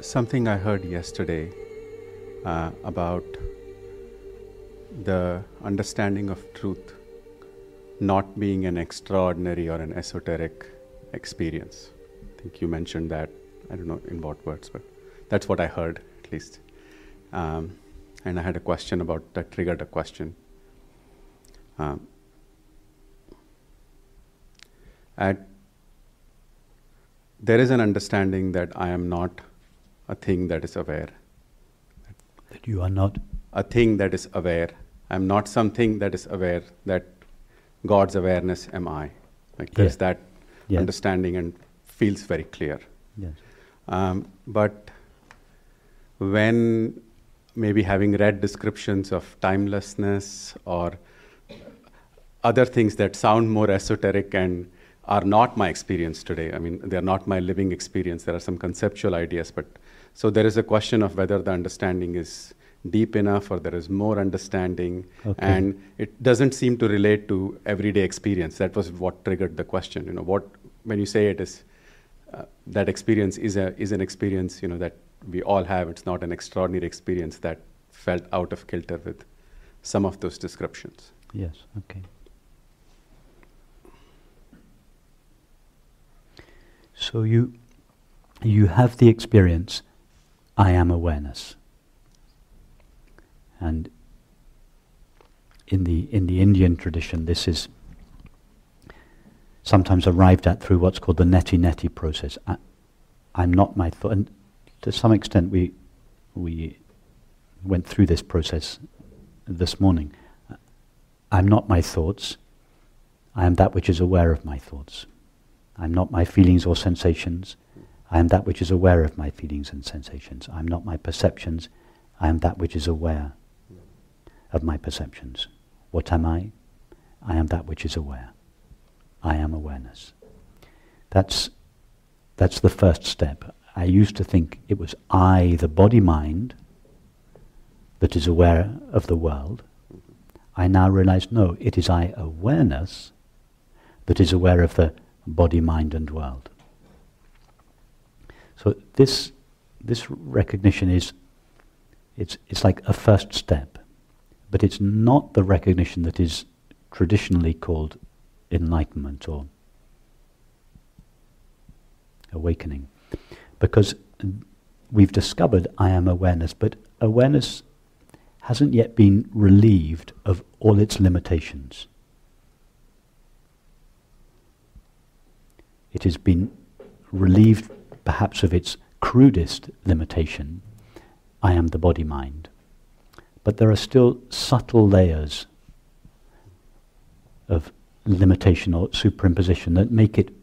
something I heard yesterday about the understanding of truth not being an extraordinary or an esoteric experience. I think you mentioned that. I don't know in what words, but that's what I heard, at least. And I had a question about that, triggered a question. There is an understanding that I am not a thing that is aware. That you are not? A thing that is aware. I'm not something that is aware, that God's awareness am I. Like there's that understanding and feels very clear. Yes. But when maybe having read descriptions of timelessness or other things that sound more esoteric and are not my experience today, I mean, they're not my living experience, there are some conceptual ideas, but so there is a question of whether the understanding is deep enough or there is more understanding, and it doesn't seem to relate to everyday experience. That was what triggered the question. You know, what when you say it is that experience is an experience, you know, that we all have. It's not an extraordinary experience that felt out of kilter with some of those descriptions. Yes. Okay. So you have the experience, I am awareness. And in the Indian tradition, this is sometimes arrived at through what's called the neti-neti process. I'm not my thought. And to some extent we went through this process this morning. I'm not my thoughts. I am that which is aware of my thoughts. I'm not my feelings or sensations. I am that which is aware of my feelings and sensations. I'm not my perceptions. I am that which is aware of my perceptions. What am I? I am that which is aware. I am awareness. That's the first step. I used to think it was I, the body-mind, that is aware of the world. I now realize, no, it is I, awareness, that is aware of the body, mind, and world. So this recognition is, it's like a first step, but it's not the recognition that is traditionally called enlightenment or awakening, because we've discovered I am awareness, but awareness hasn't yet been relieved of all its limitations. It has been relieved perhaps of its crudest limitation, I am the body-mind. But there are still subtle layers of limitation or superimposition that make it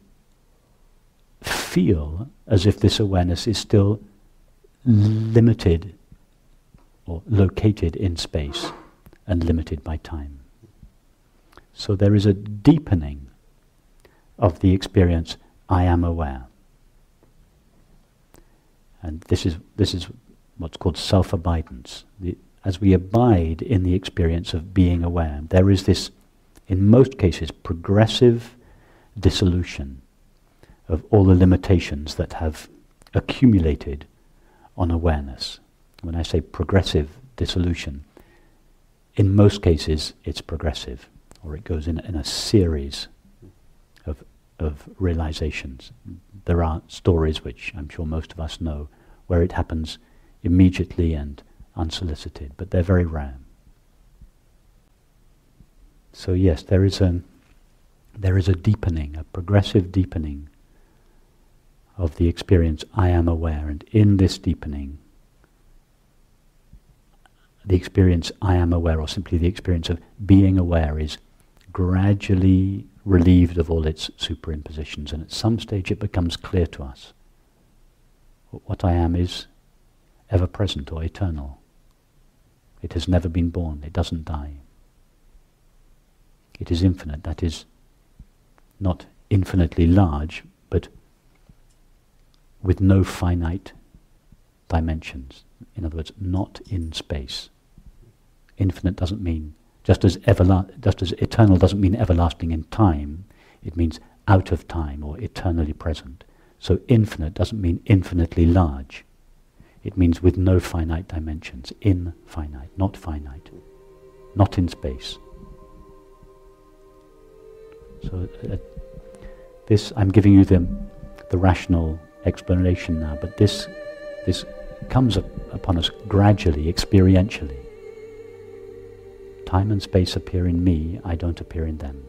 feel as if this awareness is still limited or located in space and limited by time. So there is a deepening of the experience, I am aware. And this is what's called self-abidance. As we abide in the experience of being aware, there is this, in most cases, progressive dissolution of all the limitations that have accumulated on awareness. When I say progressive dissolution, in most cases it's progressive, or it goes in a series of realizations. There are stories, which I'm sure most of us know, where it happens immediately and unsolicited, but they're very rare. So yes, there is a deepening, a progressive deepening of the experience I am aware, and in this deepening, the experience I am aware, or simply the experience of being aware, is gradually relieved of all its superimpositions, and at some stage it becomes clear to us what I am is ever present or eternal. It has never been born, it doesn't die. It is infinite, that is not infinitely large, but with no finite dimensions. In other words, not in space. Infinite doesn't mean, just as eternal doesn't mean everlasting in time, it means out of time or eternally present. So infinite doesn't mean infinitely large. It means with no finite dimensions, infinite, not finite, not in space. So this, I'm giving you the rational explanation now, but this comes upon us gradually, experientially. Time and space appear in me, I don't appear in them.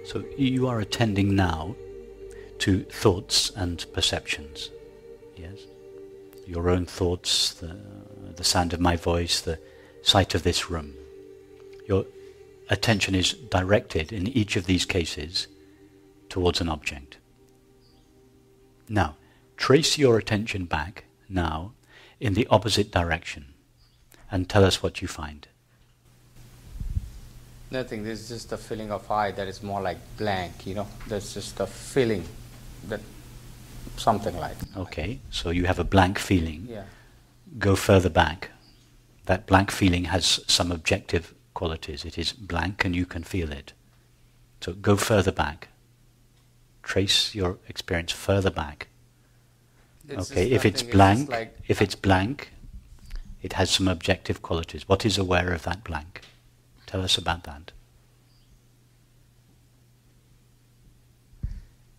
So you are attending now to thoughts and perceptions, yes? Your own thoughts, the sound of my voice, the sight of this room. Your attention is directed in each of these cases towards an object. Now, trace your attention back now in the opposite direction and tell us what you find. Nothing, there's just a feeling of I that is more like blank, you know. There's just a feeling that something like. Okay, so you have a blank feeling. Yeah. Go further back. That blank feeling has some objective qualities. It is blank and you can feel it. So go further back. Trace your experience further back. Okay, if it's blank, it has some objective qualities. What is aware of that blank? Tell us about that.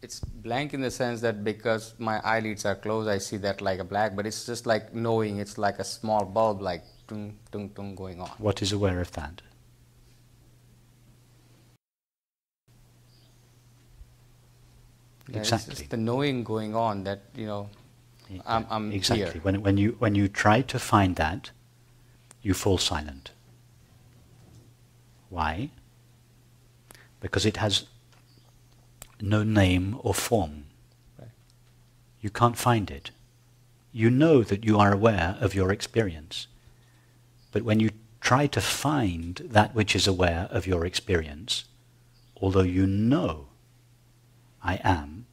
It's blank in the sense that because my eyelids are closed, I see that like a black, but it's just like knowing, it's like a small bulb, like tung, tung, tung going on. What is aware of that? Yeah, exactly. It's just the knowing going on that, you know, I'm exactly. here. When you try to find that, you fall silent. Why? Because it has no name or form. Right. You can't find it. You know that you are aware of your experience. But when you try to find that which is aware of your experience, although you know I am,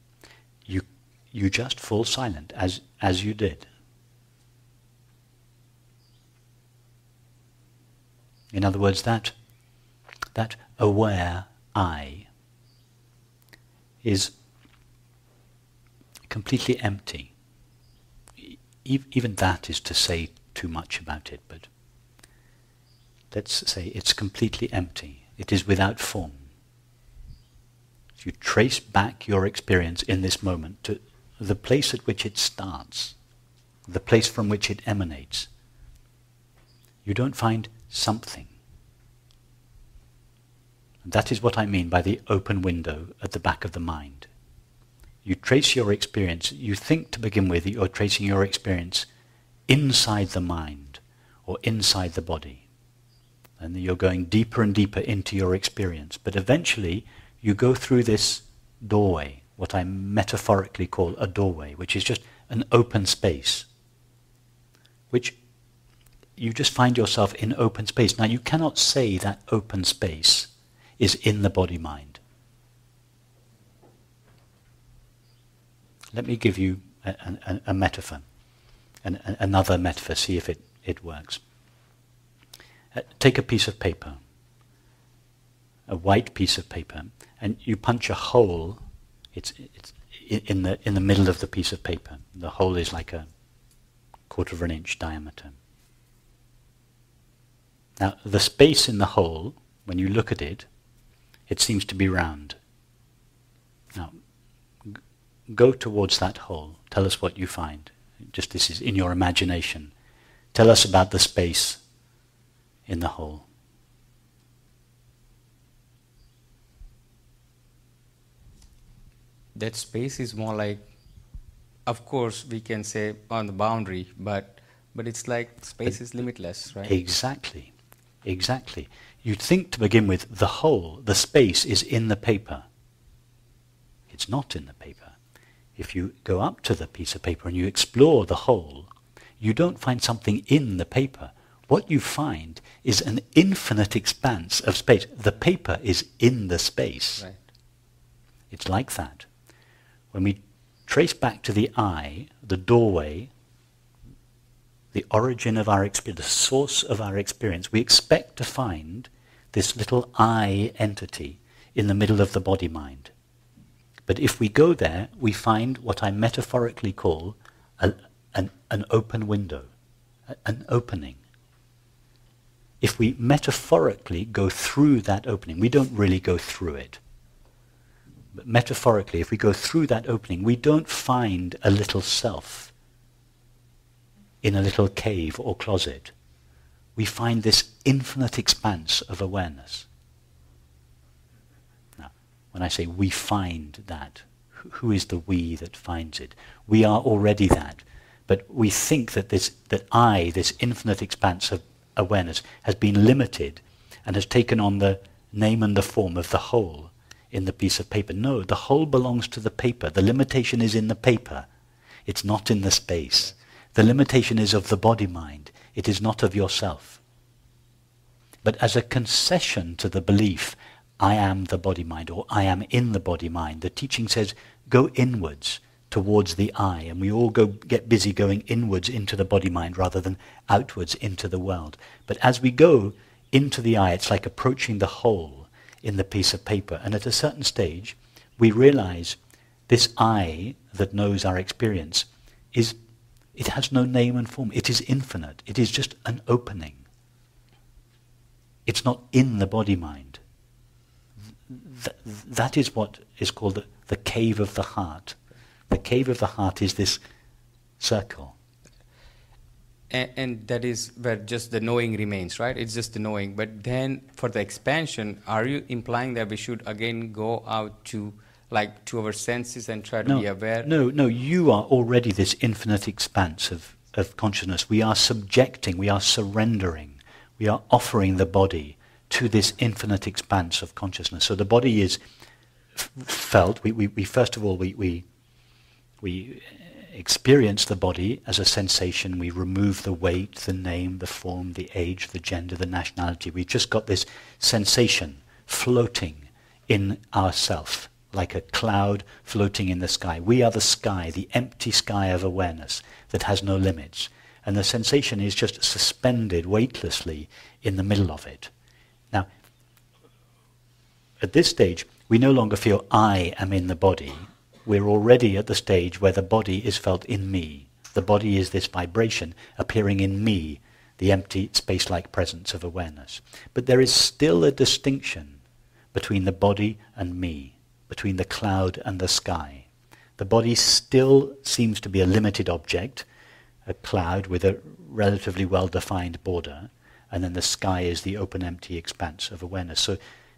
you just fall silent as you did. In other words, that aware I is completely empty. Even that is to say too much about it, but let's say it's completely empty. It is without form. If you trace back your experience in this moment to the place at which it starts, the place from which it emanates, you don't find something. And that is what I mean by the open window at the back of the mind. You trace your experience, you think to begin with that you're tracing your experience inside the mind or inside the body. And you're going deeper and deeper into your experience. But eventually you go through this doorway, what I metaphorically call a doorway, which is just an open space, which you just find yourself in open space. Now you cannot say that open space is in the body-mind. Let me give you a metaphor, another metaphor, see if it works. Take a piece of paper, a white piece of paper, and you punch a hole. It's in the middle of the piece of paper. The hole is like a 1/4 of an inch diameter. Now, the space in the hole, when you look at it, it seems to be round. Now, go towards that hole. Tell us what you find. Just this is in your imagination. Tell us about the space in the hole. That space is more like, of course, we can say on the boundary, but it's like space is limitless, right? Exactly. Exactly. You'd think to begin with, the hole, the space is in the paper. It's not in the paper. If you go up to the piece of paper and you explore the hole, you don't find something in the paper. What you find is an infinite expanse of space. The paper is in the space. Right. It's like that. When we trace back to the I, the doorway, the origin of our experience, the source of our experience, we expect to find this little I entity in the middle of the body-mind. But if we go there, we find what I metaphorically call an open window, an opening. If we metaphorically go through that opening, we don't really go through it. But metaphorically, if we go through that opening, we don't find a little self in a little cave or closet. We find this infinite expanse of awareness. Now, when I say we find that, who is the we that finds it? We are already that. But we think that this infinite expanse of awareness, has been limited and has taken on the name and the form of the whole in the piece of paper. No, the whole belongs to the paper. The limitation is in the paper. It's not in the space. The limitation is of the body-mind. It is not of yourself. But as a concession to the belief, I am the body-mind, or I am in the body-mind, the teaching says, go inwards towards the I, and we all get busy going inwards into the body-mind rather than outwards into the world. But as we go into the I, it's like approaching the hole in the piece of paper, and at a certain stage, we realize this I that knows our experience it has no name and form. It is infinite. It is just an opening. It's not in the body-mind. That is what is called the cave of the heart. The cave of the heart is this circle. And that is where just the knowing remains, right? It's just the knowing. But then for the expansion, are you implying that we should again go out to our senses and try to be aware? No, you are already this infinite expanse of consciousness. We are subjecting, we are surrendering, we are offering the body to this infinite expanse of consciousness. So the body is felt. We first of all, we experience the body as a sensation. We remove the weight, the name, the form, the age, the gender, the nationality. We've just got this sensation floating in ourself, like a cloud floating in the sky. We are the sky, the empty sky of awareness that has no limits. And the sensation is just suspended weightlessly in the middle of it. Now, at this stage, we no longer feel I am in the body. We're already at the stage where the body is felt in me. The body is this vibration appearing in me, the empty space-like presence of awareness. But there is still a distinction between the body and me, between the cloud and the sky. The body still seems to be a limited object, a cloud with a relatively well-defined border, and then the sky is the open, empty expanse of awareness. So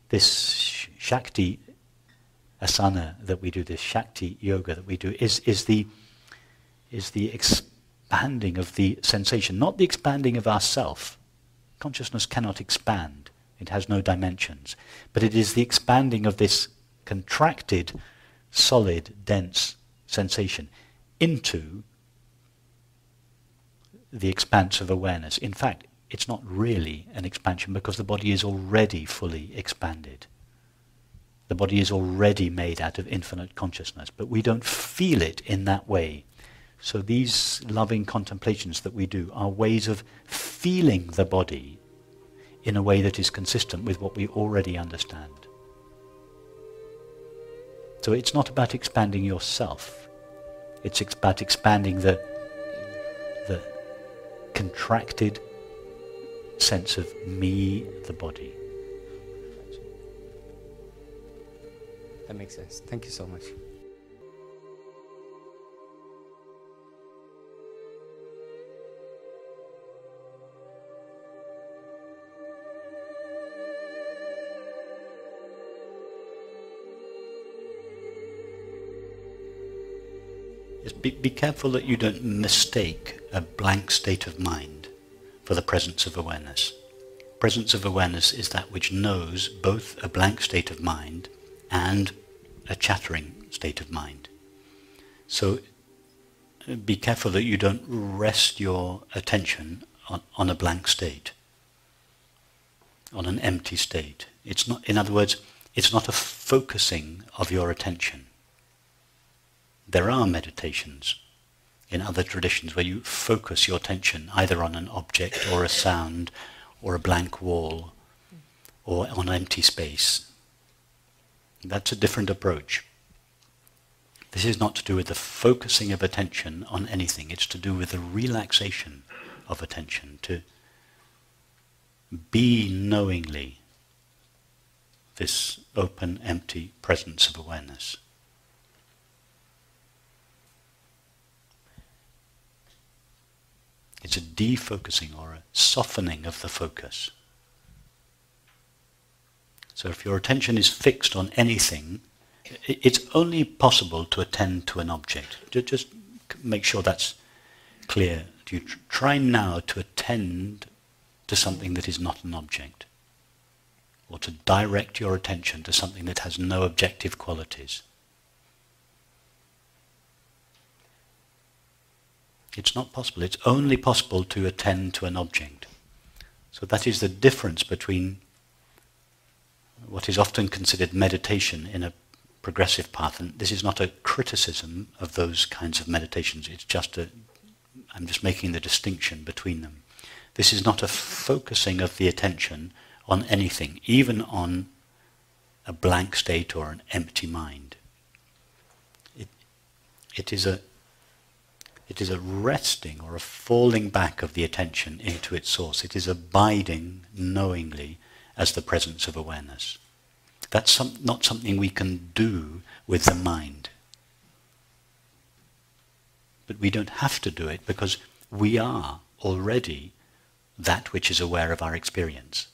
this Shakti asana that we do, this Shakti yoga that we do, is the expanding of the sensation, not the expanding of ourself. Consciousness cannot expand. It has no dimensions. But it is the expanding of this contracted, solid, dense sensation into the expanse of awareness. In fact, it's not really an expansion because the body is already fully expanded. The body is already made out of infinite consciousness, but we don't feel it in that way. So these loving contemplations that we do are ways of feeling the body in a way that is consistent with what we already understand. So it's not about expanding yourself. It's about expanding the contracted sense of me, the body. That makes sense. Thank you so much. Be careful that you don't mistake a blank state of mind for the presence of awareness. Presence of awareness is that which knows both a blank state of mind and a chattering state of mind. So be careful that you don't rest your attention on a blank state, on an empty state. It's not, in other words, it's not a focusing of your attention. There are meditations in other traditions where you focus your attention either on an object or a sound or a blank wall or on empty space. That's a different approach. This is not to do with the focusing of attention on anything. It's to do with the relaxation of attention, to be knowingly this open, empty presence of awareness. It's a defocusing or a softening of the focus. So if your attention is fixed on anything, it's only possible to attend to an object. Just make sure that's clear. You try now to attend to something that is not an object, or to direct your attention to something that has no objective qualities. It's not possible. It's only possible to attend to an object. So that is the difference between what is often considered meditation in a progressive path, and this is not a criticism of those kinds of meditations. It's just I'm just making the distinction between them. This is not a focusing of the attention on anything, even on a blank state or an empty mind. It is a resting or a falling back of the attention into its source. It is abiding knowingly as the presence of awareness. That's not something we can do with the mind. But we don't have to do it because we are already that which is aware of our experience.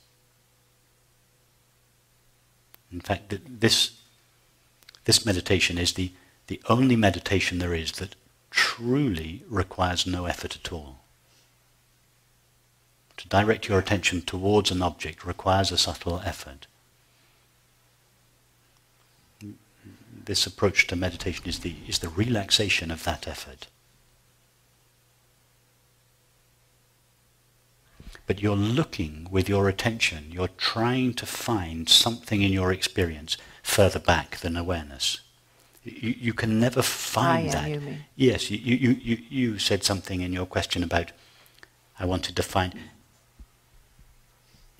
In fact, this meditation is the only meditation there is that truly requires no effort at all. To direct your attention towards an object requires a subtle effort. This approach to meditation is the relaxation of that effort. But you're looking with your attention, you're trying to find something in your experience further back than awareness. You can never find that. You mean. Yes, you said something in your question about, I wanted to find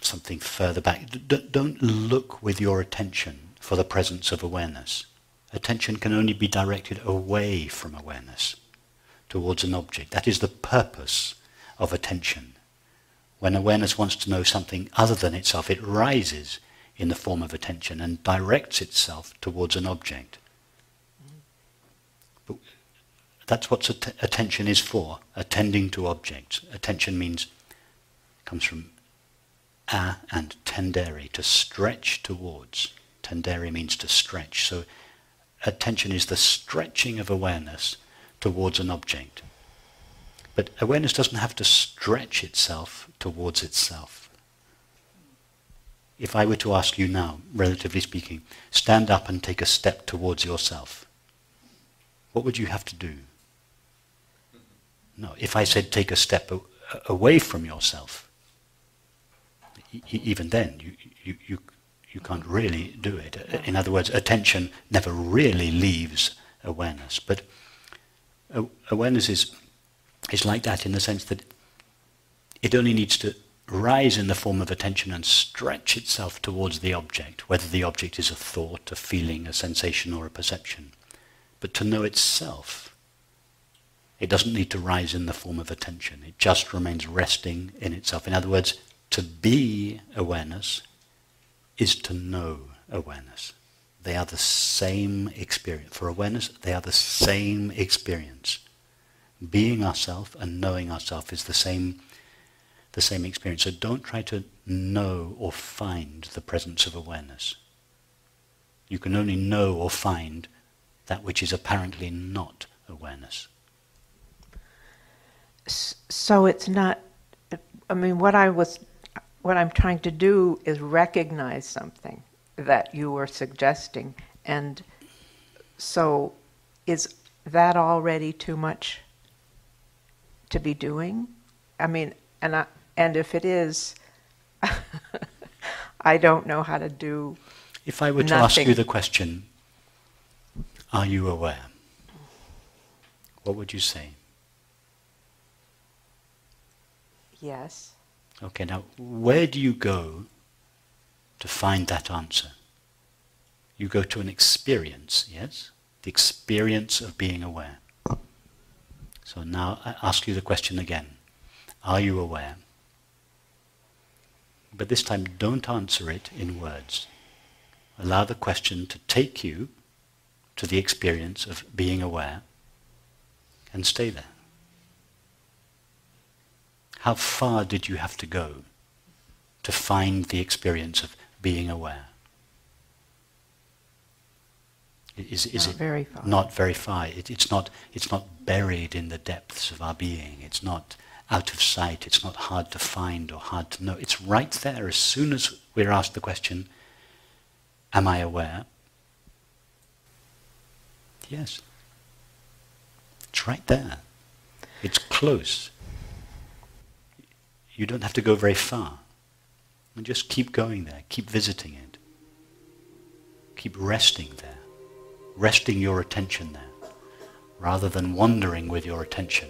something further back. Don't look with your attention for the presence of awareness. Attention can only be directed away from awareness, towards an object. That is the purpose of attention. When awareness wants to know something other than itself, it rises in the form of attention and directs itself towards an object. But that's what attention is for, attending to objects. Attention comes from a and tendere, to stretch towards. Tendere means to stretch. So attention is the stretching of awareness towards an object. But awareness doesn't have to stretch itself towards itself. If I were to ask you now, relatively speaking, stand up and take a step towards yourself, what would you have to do? No, if I said take a step away from yourself, even then you can't really do it. In other words, attention never really leaves awareness. But awareness is like that in the sense that it only needs to rise in the form of attention and stretch itself towards the object, whether the object is a thought, a feeling, a sensation, or a perception. But to know itself, it doesn't need to rise in the form of attention. It just remains resting in itself. In other words, to be awareness is to know awareness. They are the same experience. For awareness, they are the same experience. Being ourself and knowing ourself is the same experience. So don't try to know or find the presence of awareness. You can only know or find that which is apparently not awareness. So it's not, I mean, what I'm trying to do is recognize something that you were suggesting, and so is that already too much to be doing? I mean, and if it is, I don't know how to do. If I were to ask you the question, are you aware? what would you say? Yes. Okay, now where do you go to find that answer? You go to an experience, yes? The experience of being aware. So now I ask you the question again. Are you aware? But this time don't answer it in words. Allow the question to take you to the experience of being aware and stay there. How far did you have to go to find the experience of being aware? Is Not it very far. Not very far? It's not buried in the depths of our being. It's not out of sight. It's not hard to find or hard to know. It's right there as soon as we're asked the question, am I aware? Yes. It's right there. It's close. You don't have to go very far. And just keep going there. Keep visiting it. Keep resting there. Resting your attention there, rather than wandering with your attention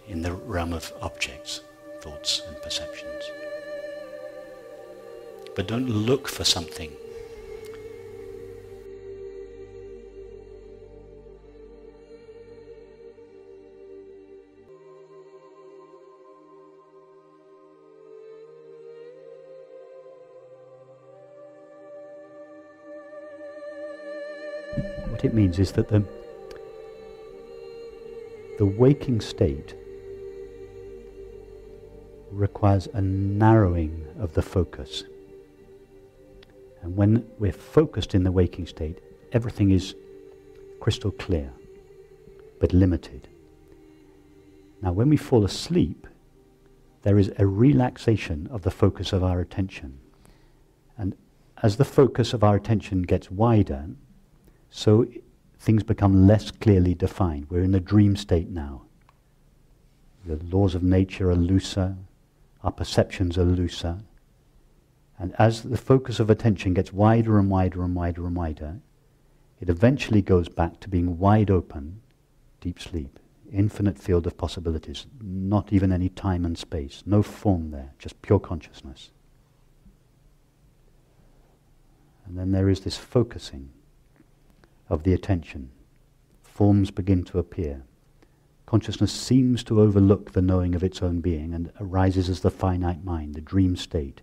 in the realm of objects, thoughts and perceptions. But don't look for something. What it means is that the waking state requires a narrowing of the focus. And when we're focused in the waking state, everything is crystal clear, but limited. Now when we fall asleep, there is a relaxation of the focus of our attention. And as the focus of our attention gets wider, so things become less clearly defined. We're in a dream state now. The laws of nature are looser, our perceptions are looser. And as the focus of attention gets wider and wider and wider and wider, it eventually goes back to being wide open, deep sleep, infinite field of possibilities, not even any time and space, no form there, just pure consciousness. And then there is this focusing of the attention. Forms begin to appear. Consciousness seems to overlook the knowing of its own being and arises as the finite mind, the dream state.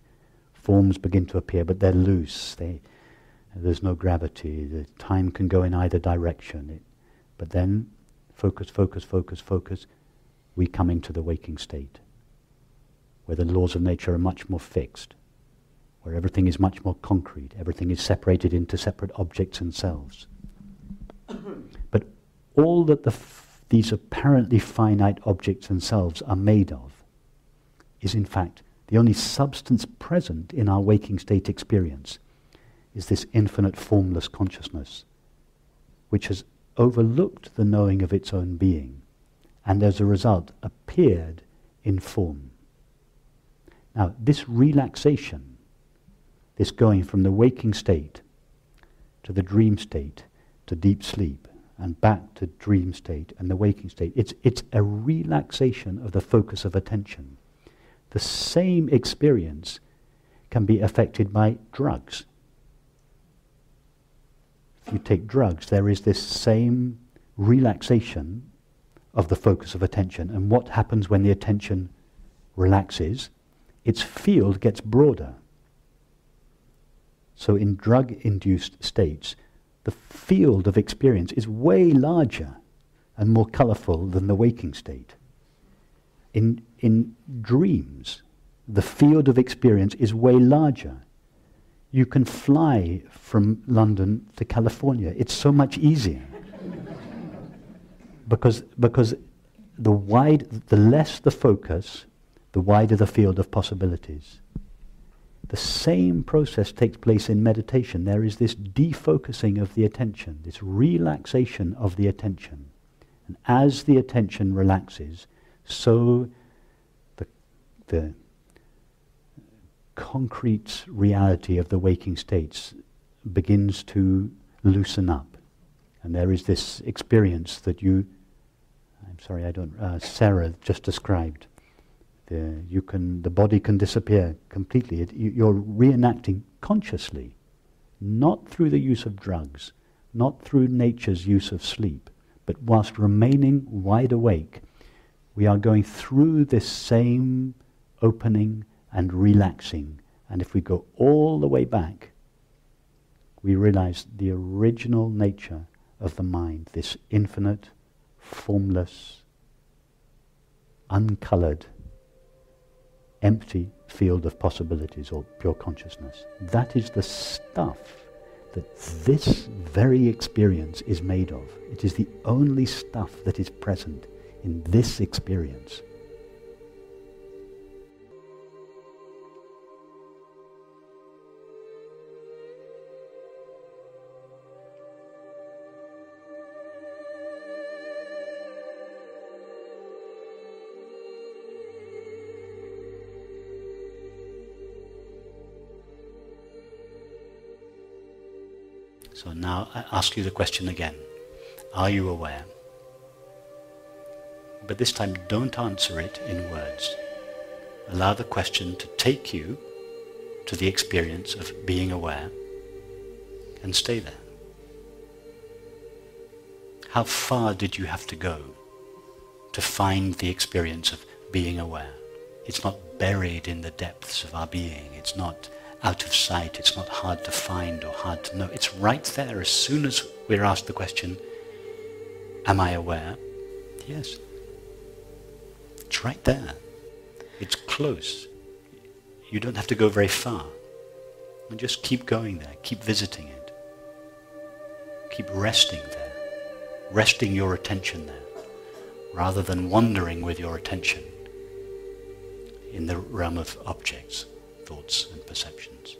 Forms begin to appear, but they're loose. There's no gravity. The time can go in either direction. But then, focus, focus, focus, focus, we come into the waking state, where the laws of nature are much more fixed, where everything is much more concrete, everything is separated into separate objects and selves. But all that these apparently finite objects and selves are made of is in fact the only substance present in our waking state experience is this infinite formless consciousness, which has overlooked the knowing of its own being and as a result appeared in form. Now this relaxation, this going from the waking state to the dream state, to deep sleep, and back to dream state and the waking state. It's a relaxation of the focus of attention. The same experience can be affected by drugs. If you take drugs, there is this same relaxation of the focus of attention. And what happens when the attention relaxes? Its field gets broader. So in drug-induced states, the field of experience is way larger and more colourful than the waking state. In dreams, the field of experience is way larger. You can fly from London to California. It's so much easier. because the less the focus, the wider the field of possibilities. The same process takes place in meditation. There is this defocusing of the attention, this relaxation of the attention. And as the attention relaxes, so the concrete reality of the waking states begins to loosen up And there is this experience that you, I'm sorry, I don't, Sarah just described. The body can disappear completely. You're reenacting consciously, not through the use of drugs, not through nature's use of sleep, but whilst remaining wide awake, we are going through this same opening and relaxing. And if we go all the way back, we realize the original nature of the mind, this infinite, formless, uncolored, empty field of possibilities or pure consciousness. That is the stuff that this very experience is made of. It is the only stuff that is present in this experience. So now I ask you the question again. Are you aware? But this time don't answer it in words. Allow the question to take you to the experience of being aware and stay there. How far did you have to go to find the experience of being aware? It's not buried in the depths of our being. It's not out of sight. It's not hard to find or hard to know. It's right there as soon as we're asked the question, am I aware? Yes. It's right there. It's close. You don't have to go very far. And just keep going there. Keep visiting it. Keep resting there. Resting your attention there. Rather than wandering with your attention in the realm of objects, thoughts and perceptions.